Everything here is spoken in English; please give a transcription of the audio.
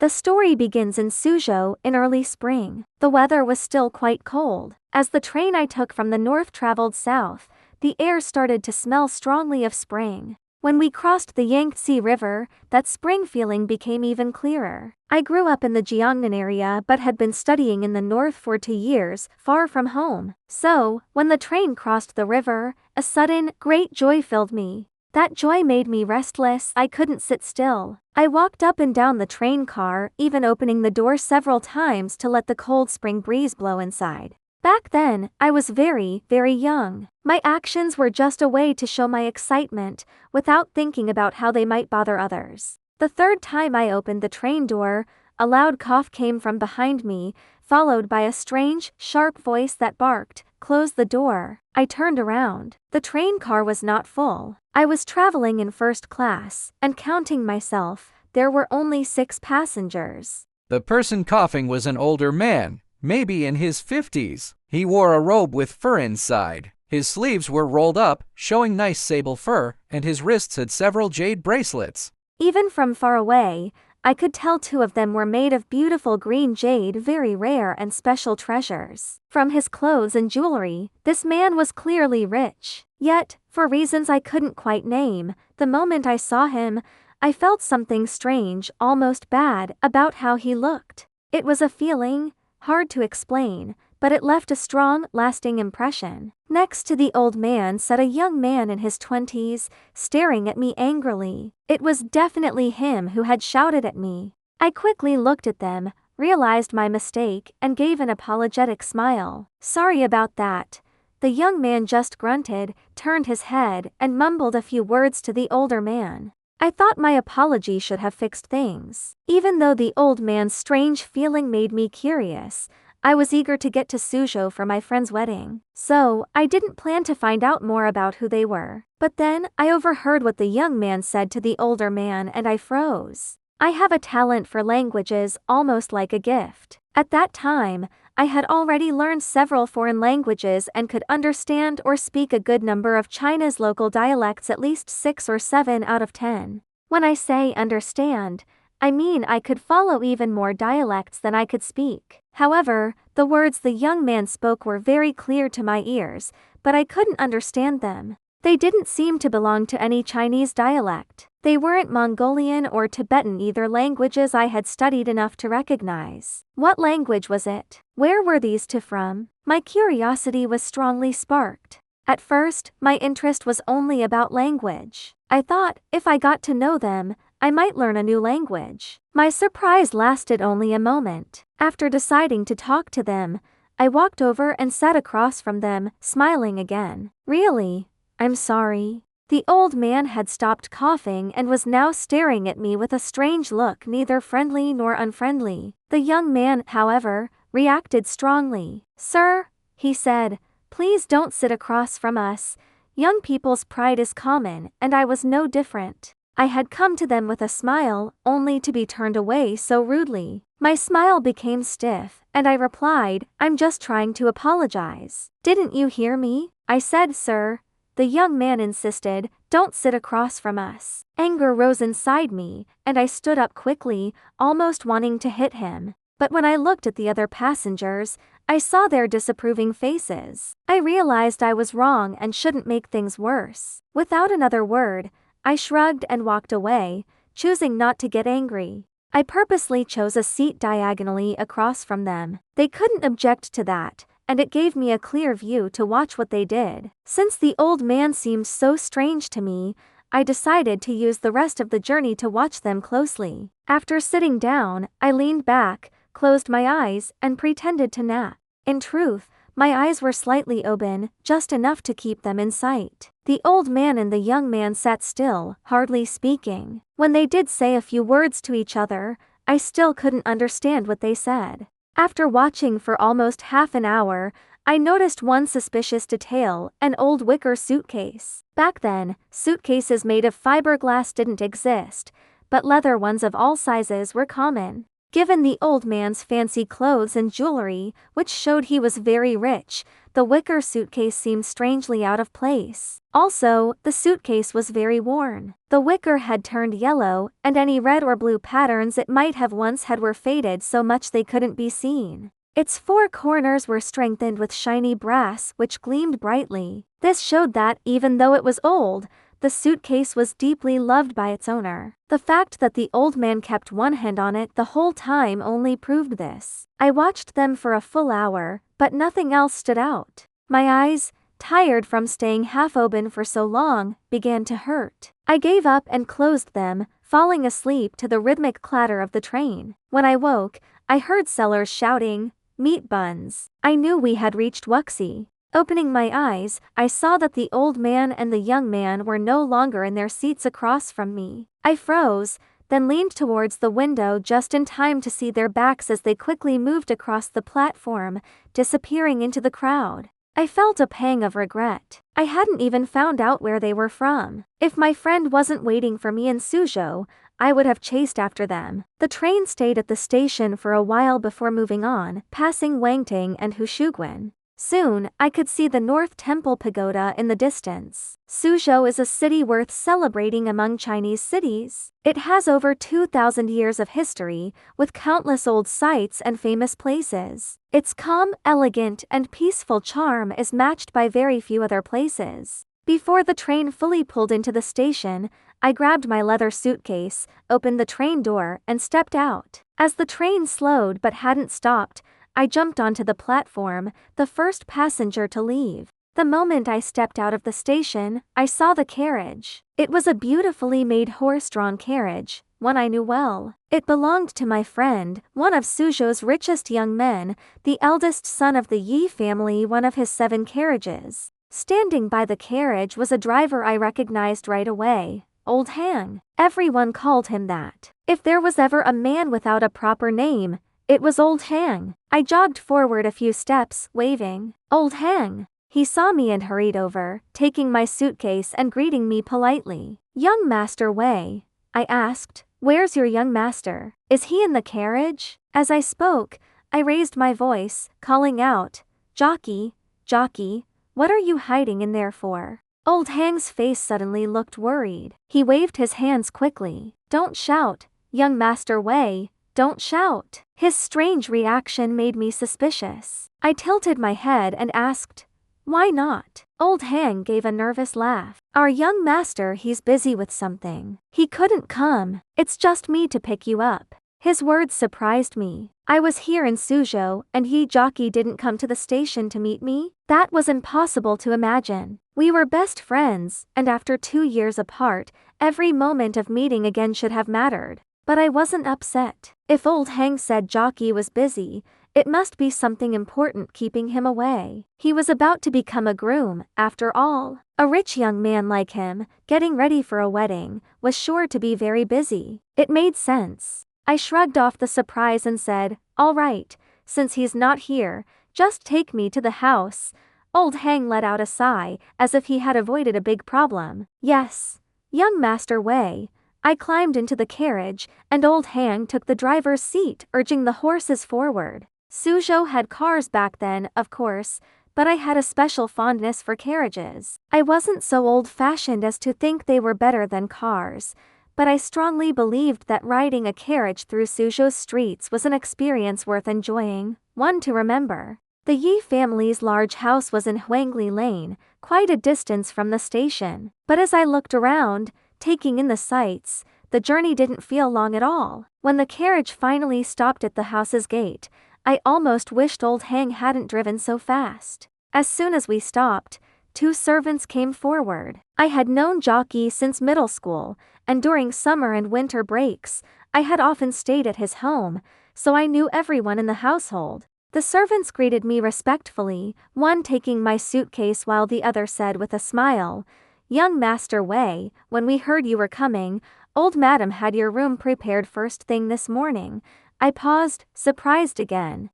The story begins in Suzhou in early spring. The weather was still quite cold. As the train I took from the north traveled south, the air started to smell strongly of spring. When we crossed the Yangtze River, that spring feeling became even clearer. I grew up in the Jiangnan area but had been studying in the north for 2 years, far from home. So, when the train crossed the river, a sudden, great joy filled me. That joy made me restless. I couldn't sit still. I walked up and down the train car, even opening the door several times to let the cold spring breeze blow inside. Back then, I was very, very young. My actions were just a way to show my excitement, without thinking about how they might bother others. The third time I opened the train door, a loud cough came from behind me, followed by a strange, sharp voice that barked, "Close the door." I turned around. The train car was not full. I was traveling in first class, and counting myself, there were only 6 passengers. The person coughing was an older man, maybe in his 50s. He wore a robe with fur inside. His sleeves were rolled up, showing nice sable fur, and his wrists had several jade bracelets. Even from far away, I could tell 2 of them were made of beautiful green jade, very rare and special treasures. From his clothes and jewelry, this man was clearly rich. Yet, for reasons I couldn't quite name, the moment I saw him, I felt something strange, almost bad, about how he looked. It was a feeling, hard to explain, but it left a strong, lasting impression. Next to the old man sat a young man in his 20s, staring at me angrily. It was definitely him who had shouted at me. I quickly looked at them, realized my mistake, and gave an apologetic smile. "Sorry about that." The young man just grunted, turned his head, and mumbled a few words to the older man. I thought my apology should have fixed things. Even though the old man's strange feeling made me curious, I was eager to get to Suzhou for my friend's wedding. So, I didn't plan to find out more about who they were. But then, I overheard what the young man said to the older man and I froze. I have a talent for languages, almost like a gift. At that time, I had already learned several foreign languages and could understand or speak a good number of China's local dialects, at least 6 or 7 out of 10. When I say understand, I mean I could follow even more dialects than I could speak. However, the words the young man spoke were very clear to my ears, but I couldn't understand them. They didn't seem to belong to any Chinese dialect. They weren't Mongolian or Tibetan either, languages I had studied enough to recognize. What language was it? Where were these 2 from? My curiosity was strongly sparked. At first, my interest was only about language. I thought, if I got to know them, I might learn a new language. My surprise lasted only a moment. After deciding to talk to them, I walked over and sat across from them, smiling again. "Really? I'm sorry." The old man had stopped coughing and was now staring at me with a strange look, neither friendly nor unfriendly. The young man, however, reacted strongly. "Sir," he said, "please don't sit across from us. Young people's pride is common, and I was no different." I had come to them with a smile, only to be turned away so rudely. My smile became stiff, and I replied, "I'm just trying to apologize." "Didn't you hear me? I said, sir." The young man insisted, "Don't sit across from us." Anger rose inside me, and I stood up quickly, almost wanting to hit him. But when I looked at the other passengers, I saw their disapproving faces. I realized I was wrong and shouldn't make things worse. Without another word, I shrugged and walked away, choosing not to get angry. I purposely chose a seat diagonally across from them. They couldn't object to that, and it gave me a clear view to watch what they did. Since the old man seemed so strange to me, I decided to use the rest of the journey to watch them closely. After sitting down, I leaned back, closed my eyes, and pretended to nap. In truth, my eyes were slightly open, just enough to keep them in sight. The old man and the young man sat still, hardly speaking. When they did say a few words to each other, I still couldn't understand what they said. After watching for almost half an hour, I noticed one suspicious detail: an old wicker suitcase. Back then, suitcases made of fiberglass didn't exist, but leather ones of all sizes were common. Given the old man's fancy clothes and jewelry, which showed he was very rich, the wicker suitcase seemed strangely out of place. Also, the suitcase was very worn. The wicker had turned yellow, and any red or blue patterns it might have once had were faded so much they couldn't be seen. Its four corners were strengthened with shiny brass which gleamed brightly. This showed that, even though it was old, the suitcase was deeply loved by its owner. The fact that the old man kept one hand on it the whole time only proved this. I watched them for a full hour, but nothing else stood out. My eyes, tired from staying half open for so long, began to hurt. I gave up and closed them, falling asleep to the rhythmic clatter of the train. When I woke, I heard sellers shouting, "Meat buns." I knew we had reached Wuxi. Opening my eyes, I saw that the old man and the young man were no longer in their seats across from me. I froze, then leaned towards the window just in time to see their backs as they quickly moved across the platform, disappearing into the crowd. I felt a pang of regret. I hadn't even found out where they were from. If my friend wasn't waiting for me in Suzhou, I would have chased after them. The train stayed at the station for a while before moving on, passing Wangting and Hushuguan. Soon, I could see the North Temple Pagoda in the distance. Suzhou is a city worth celebrating among Chinese cities. It has over 2,000 years of history, with countless old sites and famous places. Its calm, elegant, and peaceful charm is matched by very few other places. Before the train fully pulled into the station, I grabbed my leather suitcase, opened the train door, and stepped out. As the train slowed but hadn't stopped, I jumped onto the platform, the first passenger to leave. The moment I stepped out of the station, I saw the carriage. It was a beautifully made horse-drawn carriage, one I knew well. It belonged to my friend, one of Suzhou's richest young men, the eldest son of the Yi family, one of his 7 carriages. Standing by the carriage was a driver I recognized right away, Old Hang. Everyone called him that. If there was ever a man without a proper name, it was Old Hang. I jogged forward a few steps, waving. "Old Hang." He saw me and hurried over, taking my suitcase and greeting me politely. "Young Master Wei," I asked, "where's your young master? Is he in the carriage?" As I spoke, I raised my voice, calling out, "Jockey, jockey, what are you hiding in there for?" Old Hang's face suddenly looked worried. He waved his hands quickly. "Don't shout, young Master Wei. Don't shout." His strange reaction made me suspicious. I tilted my head and asked, "Why not?" Old Hang gave a nervous laugh. "Our young master, he's busy with something. He couldn't come. It's just me to pick you up." His words surprised me. I was here in Suzhou, and Yi Jockey didn't come to the station to meet me? That was impossible to imagine. We were best friends, and after 2 years apart, every moment of meeting again should have mattered. But I wasn't upset. If Old Hang said Jockey was busy, it must be something important keeping him away. He was about to become a groom, after all. A rich young man like him, getting ready for a wedding, was sure to be very busy. It made sense. I shrugged off the surprise and said, "All right, since he's not here, just take me to the house." Old Hang let out a sigh, as if he had avoided a big problem. "Yes, young Master Wei." I climbed into the carriage, and Old Hang took the driver's seat, urging the horses forward. Suzhou had cars back then, of course, but I had a special fondness for carriages. I wasn't so old-fashioned as to think they were better than cars, but I strongly believed that riding a carriage through Suzhou's streets was an experience worth enjoying, one to remember. The Yi family's large house was in Huangli Lane, quite a distance from the station. But as I looked around, taking in the sights, the journey didn't feel long at all. When the carriage finally stopped at the house's gate, I almost wished Old Hang hadn't driven so fast. As soon as we stopped, 2 servants came forward. I had known Jockey since middle school, and during summer and winter breaks, I had often stayed at his home, so I knew everyone in the household. The servants greeted me respectfully, one taking my suitcase while the other said with a smile, "Young Master Wei, when we heard you were coming, old madam had your room prepared first thing this morning." I paused, surprised again.